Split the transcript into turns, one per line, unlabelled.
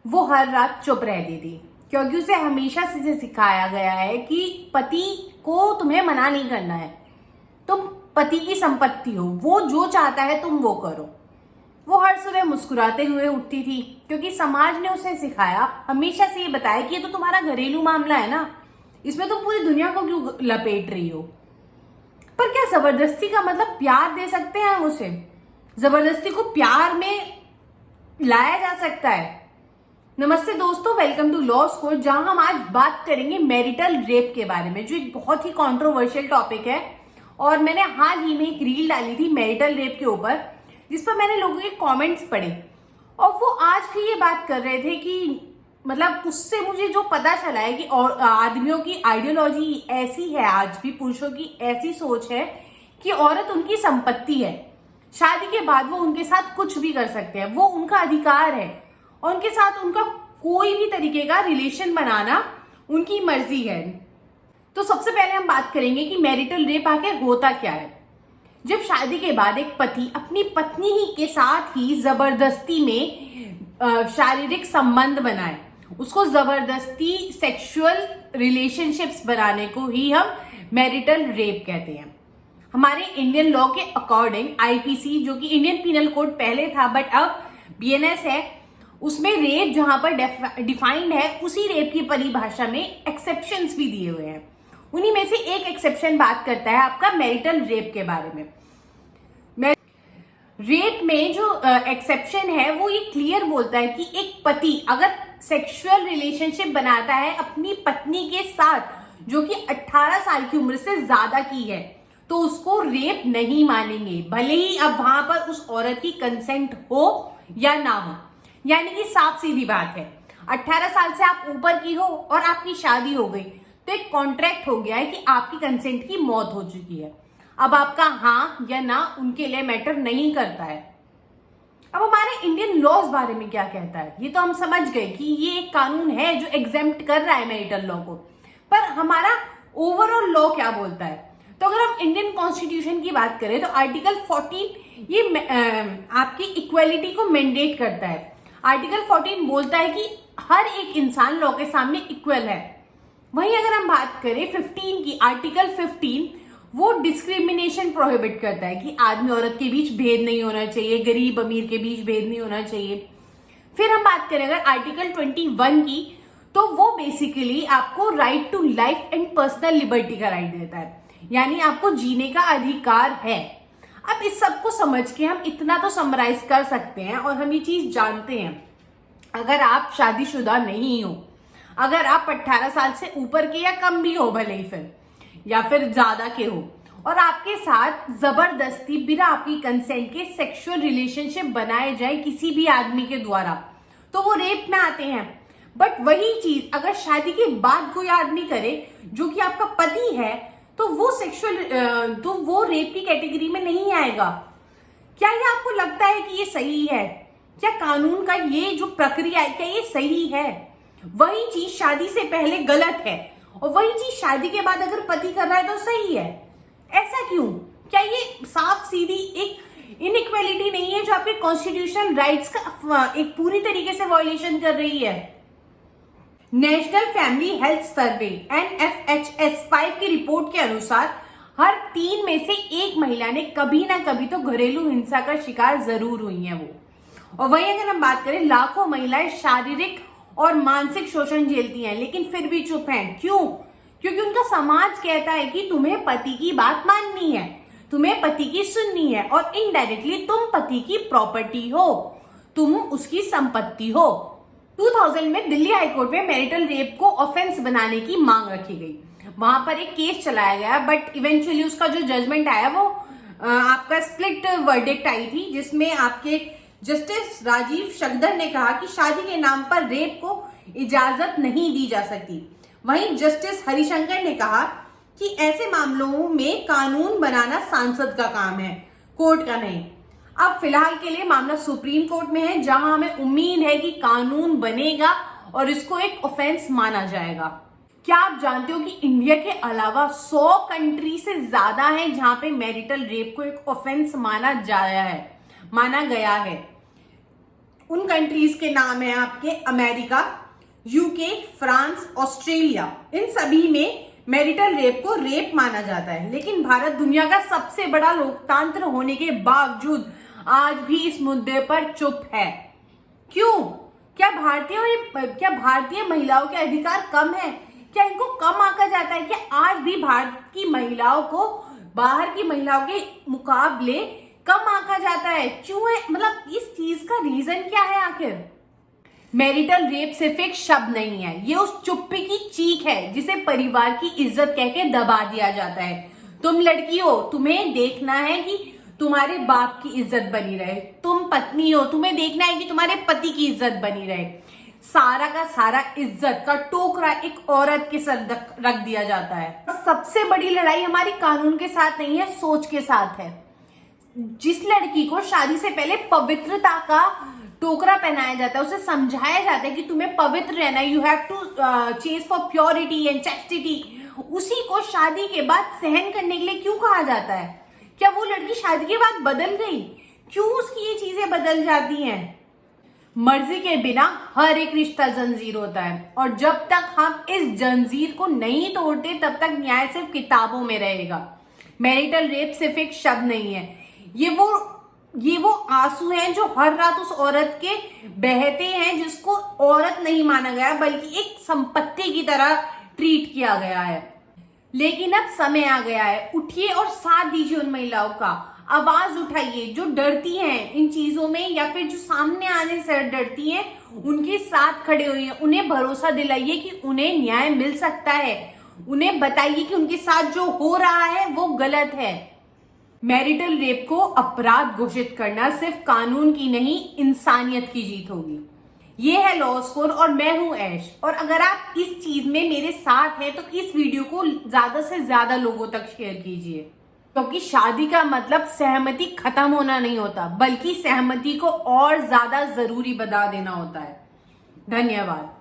वो हर रात चुप रहती थी, क्योंकि उसे हमेशा से सिखाया गया है कि पति को तुम्हें मना नहीं करना है। तुम पति की संपत्ति हो, वो जो चाहता है तुम वो करो। वो हर सुबह मुस्कुराते हुए उठती थी, क्योंकि समाज ने उसे सिखाया, हमेशा से ये बताया कि ये तो तुम्हारा घरेलू मामला है ना, इसमें तुम पूरी दुनिया को क्यों लपेट रही हो। पर क्या जबरदस्ती का मतलब प्यार दे सकते हैं हम उसे? जबरदस्ती को प्यार में लाया जा सकता है? नमस्ते दोस्तों, वेलकम टू लॉ स्कूल, जहां हम आज बात करेंगे मैरिटल रेप के बारे में, जो एक बहुत ही कंट्रोवर्शियल टॉपिक है। और मैंने हाल ही में एक रील डाली थी मैरिटल रेप के ऊपर, जिस पर मैंने लोगों के कमेंट्स पढ़े, और वो आज भी ये बात कर रहे थे कि मतलब उससे मुझे जो पता चला है कि और आदमियों की आइडियोलॉजी ऐसी है, आज भी पुरुषों की ऐसी सोच है कि औरत उनकी संपत्ति है, शादी के बाद वो उनके साथ कुछ भी कर सकते हैं, वो उनका अधिकार है, और उनके साथ उनका कोई भी तरीके का रिलेशन बनाना उनकी मर्जी है। तो सबसे पहले हम बात करेंगे कि मैरिटल रेप आखिर होता क्या है। जब शादी के बाद एक पति अपनी पत्नी ही के साथ ही जबरदस्ती में शारीरिक संबंध बनाए, उसको जबरदस्ती सेक्सुअल रिलेशनशिप्स बनाने को ही हम मैरिटल रेप कहते हैं। हमारे इंडियन लॉ के अकॉर्डिंग आईपीसी, जो कि इंडियन पिनल कोड पहले था बट अब बीएनएस है, उसमें रेप जहां पर डिफाइंड है, उसी रेप की परिभाषा में एक्सेप्शंस भी दिए हुए हैं। उन्हीं में से एक एक्सेप्शन बात करता है आपका मैरिटल रेप के बारे में। रेप में जो एक्सेप्शन है वो ये क्लियर बोलता है कि एक पति अगर सेक्सुअल रिलेशनशिप बनाता है अपनी पत्नी के साथ, जो कि 18 साल की उम्र से ज्यादा की है, तो उसको रेप नहीं मानेंगे, भले ही अब वहां पर उस औरत की कंसेंट हो या ना हो। यानी कि साफ सीधी बात है, 18 साल से आप ऊपर की हो और आपकी शादी हो गई, तो एक कॉन्ट्रैक्ट हो गया है कि आपकी कंसेंट की मौत हो चुकी है। अब आपका हाँ या ना उनके लिए मैटर नहीं करता है। अब हमारे इंडियन लॉज बारे में क्या कहता है, ये तो हम समझ गए कि ये एक कानून है जो एग्जेम्प्ट कर रहा है मैरिटल लॉ को, पर हमारा ओवरऑल लॉ क्या बोलता है? तो अगर हम इंडियन कॉन्स्टिट्यूशन की बात करें तो आर्टिकल 14 ये आपकी इक्वेलिटी को मैंडेट करता है। आर्टिकल 14 बोलता है कि हर एक इंसान लॉ के सामने इक्वल है। वहीं अगर हम बात करें 15 की, आर्टिकल 15 वो डिस्क्रिमिनेशन प्रोहिबिट करता है कि आदमी औरत के बीच भेद नहीं होना चाहिए, गरीब अमीर के बीच भेद नहीं होना चाहिए। फिर हम बात करें अगर आर्टिकल 21 की, तो वो बेसिकली आपको right to life and personal liberty का राइट देता है, यानी आपको जीने का अधिकार है। अब इस सब को समझ के हम इतना तो समराइज कर सकते हैं, और हम ये चीज जानते हैं, अगर आप शादीशुदा नहीं हो, अगर आप 18 साल से ऊपर के या कम भी हो भले ही फिर, या फिर ज्यादा के हो, और आपके साथ जबरदस्ती बिना आपकी कंसेंट के सेक्सुअल रिलेशनशिप बनाए जाए किसी भी आदमी के द्वारा, तो वो रेप में आते हैं। बट वही चीज अगर शादी के बाद कोई आदमी करे जो कि आपका पति है, तो वो तो वो रेप की कैटेगरी में नहीं आएगा। क्या ये आपको लगता है कि ये सही है? क्या कानून का ये जो प्रक्रिया है, क्या ये सही है? वही चीज शादी से पहले गलत है, और वही चीज शादी के बाद अगर पति कर रहा है तो सही है। ऐसा क्यों? क्या ये साफ सीधी एक इनइक्वालिटी नहीं है जो आपके कॉन्स्टिट्यूशनल राइट्स का एक पूरी तरीके से वायलेशन कर रही है? National family health survey NFHS 5 की रिपोर्ट के अनुसार हर 3 में से 1 महिला ने कभी ना कभी तो घरेलू हिंसा का शिकार जरूर हुई है वो। और वहीं अगर हम बात करें, लाखों महिलाएं शारीरिक और मानसिक शोषण झेलती हैं, लेकिन फिर भी चुप हैं। क्यों? क्योंकि उनका समाज कहता है कि तुम्हें पति की बात माननी है, तुम्हें पति की सुननी है, और इनडायरेक्टली तुम पति की प्रॉपर्टी हो, तुम उसकी संपत्ति हो। 2000 में दिल्ली हाईकोर्ट में मैरिटल रेप को ऑफेंस बनाने की मांग रखी गई। वहां पर एक केस चलाया गया, बट इवेंचुअली उसका जो जजमेंट आया वो आपका स्प्लिट वर्डिक्ट आई थी, जिसमें आपके जस्टिस राजीव शगदर ने कहा कि शादी के नाम पर रेप को इजाजत नहीं दी जा सकती। वहीं जस्टिस हरिशंकर ने कहा कि ऐसे मामलों में कानून बनाना सांसद का काम है, कोर्ट का नहीं। अब फिलहाल के लिए मामला सुप्रीम कोर्ट में है, जहां हमें उम्मीद है कि कानून बनेगा और इसको एक ऑफेंस माना जाएगा। क्या आप जानते हो कि इंडिया के अलावा 100 कंट्री से ज्यादा है जहां पे मैरिटल रेप को एक ऑफेंस माना गया है? उन कंट्रीज के नाम है आपके अमेरिका, यूके, फ्रांस, ऑस्ट्रेलिया। इन सभी में मैरिटल रेप को रेप माना जाता है। लेकिन भारत दुनिया का सबसे बड़ा लोकतंत्र होने के बावजूद आज भी इस मुद्दे पर चुप है। क्यों? क्या भारतीय महिलाओं के अधिकार कम है? क्या इनको कम आंका जाता है? क्या आज भी भारत की महिलाओं को बाहर की महिलाओं के मुकाबले कम आंका जाता है? क्यों है? मतलब इस चीज का रीजन क्या है आखिर? मैरिटल रेप सिर्फ एक शब्द नहीं है, ये उस चुप्पी की चीख है जिसे परिवार की इज्जत कह के दबा दिया जाता है। तुम लड़की हो, तुम्हें देखना है कि तुम्हारे बाप की इज्जत बनी रहे। तुम पत्नी हो, तुम्हें देखना है कि तुम्हारे पति की इज्जत बनी रहे। सारा का सारा इज्जत का टोकरा एक औरत के सर रख दिया जाता है। सबसे बड़ी लड़ाई हमारी कानून के साथ नहीं है, सोच के साथ है। जिस लड़की को शादी से पहले पवित्रता का टोकरा पहनाया जाता है, उसे समझाया जाता है कि तुम्हें पवित्र रहना है, you have to chase for purity and chastity, उसी को शादी के बाद सहन करने के लिए क्यों कहा जाता है? क्या वो लड़की शादी के बाद बदल गई? क्यों उसकी ये चीजें बदल जाती हैं? मर्जी के बिना हर एक रिश्ता जंजीर होता है, और जब तक हम इस जंजीर को नहीं तोड़ते तब तक न्याय सिर्फ किताबों में रहेगा। मैरिटल रेप सिर्फ एक शब्द नहीं है, ये वो आंसू हैं जो हर रात उस औरत के बहते हैं जिसको औरत नहीं माना गया बल्कि एक संपत्ति की तरह ट्रीट किया गया है। लेकिन अब समय आ गया है, उठिए और साथ दीजिए उन महिलाओं का। आवाज उठाइए जो डरती हैं इन चीजों में, या फिर जो सामने आने से डरती हैं, उनके साथ खड़े होइए। उन्हें भरोसा दिलाइए कि उन्हें न्याय मिल सकता है। उन्हें बताइए कि उनके साथ जो हो रहा है वो गलत है। मैरिटल रेप को अपराध घोषित करना सिर्फ कानून की नहीं, इंसानियत की जीत होगी। ये है लॉ स्कोर और मैं हूं ऐश। और अगर आप इस चीज में मेरे साथ हैं तो इस वीडियो को ज्यादा से ज्यादा लोगों तक शेयर कीजिए, क्योंकि शादी का मतलब सहमति खत्म होना नहीं होता, बल्कि सहमति को और ज्यादा जरूरी बना देना होता है। धन्यवाद।